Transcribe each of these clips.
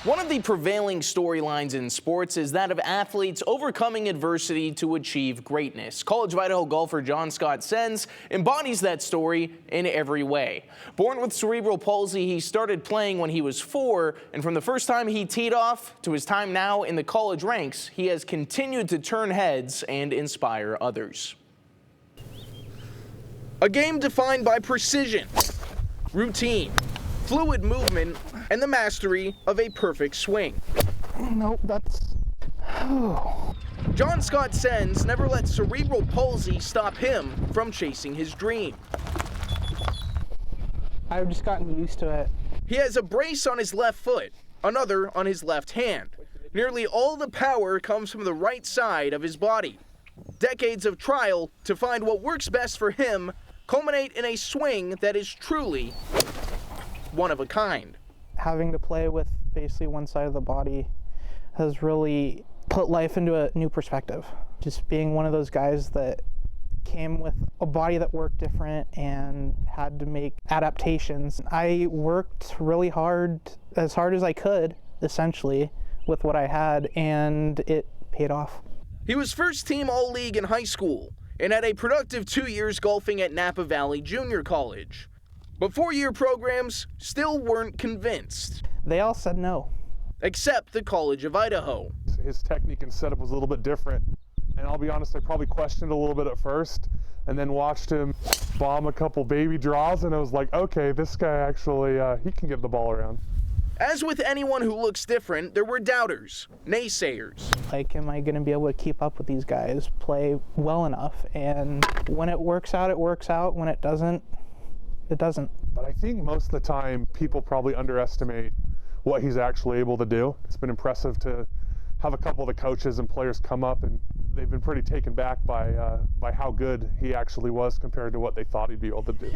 One of the prevailing storylines in sports is that of athletes overcoming adversity to achieve greatness. College of Idaho golfer Scott Senz embodies that story in every way. Born with cerebral palsy, he started playing when he was 4, and from the first time he teed off to his time now in the college ranks, he has continued to turn heads and inspire others. A game defined by precision, routine, fluid movement, and the mastery of a perfect swing. Nope, that's... Scott Senz never let cerebral palsy stop him from chasing his dream. I've just gotten used to it. He has a brace on his left foot, another on his left hand. Nearly all the power comes from the right side of his body. Decades of trial to find what works best for him culminate in a swing that is truly one of a kind. Having to play with basically one side of the body has really put life into a new perspective. Just being one of those guys that came with a body that worked different and had to make adaptations. I worked really hard as I could, essentially, with what I had, and it paid off. He was first team All-League in high school and had a productive 2 years golfing at Napa Valley Junior College. But 4-year programs still weren't convinced. They all said no. Except the College of Idaho. His technique and setup was a little bit different. And I'll be honest, I probably questioned a little bit at first and then watched him bomb a couple baby draws, and I was like, okay, this guy actually, he can get the ball around. As with anyone who looks different, there were doubters, naysayers. Like, am I going to be able to keep up with these guys, play well enough? And when it works out, it works out. When it doesn't, it doesn't. But I think most of the time people probably underestimate what he's actually able to do. It's been impressive to have a couple of the coaches and players come up, and they've been pretty taken back by how good he actually was compared to what they thought he'd be able to do.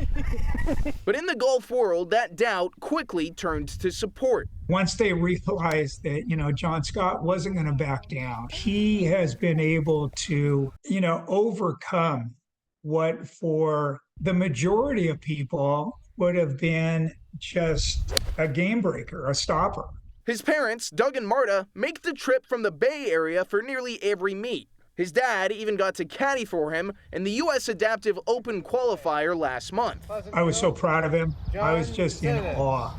But in the golf world, that doubt quickly turned to support. Once they realized that, John Scott wasn't going to back down, he has been able to, overcome what for the majority of people would have been just a game breaker, a stopper. His parents, Doug and Marta, make the trip from the Bay Area for nearly every meet. His dad even got to caddy for him in the U.S. Adaptive Open qualifier last month. I was so proud of him. I was just in awe.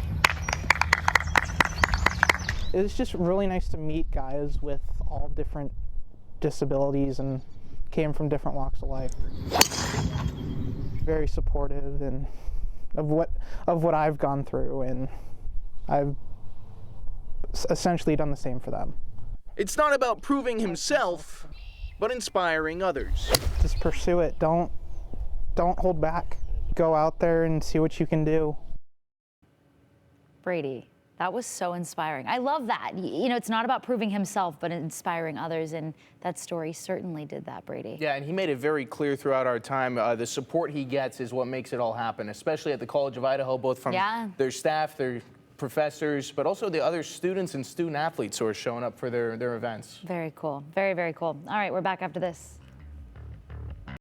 It was just really nice to meet guys with all different disabilities and came from different walks of life. Very supportive and of what I've gone through, and I've essentially done the same for them. It's not about proving himself, but inspiring others. Just pursue it. Don't hold back. Go out there and see what you can do. Brady, that was so inspiring. I love that. It's not about proving himself, but inspiring others, and that story certainly did that, Brady. Yeah, and he made it very clear throughout our time, the support he gets is what makes it all happen, especially at the College of Idaho, both from their staff, their professors, but also the other students and student athletes who are showing up for their events. Very cool. Very, very cool. All right, we're back after this.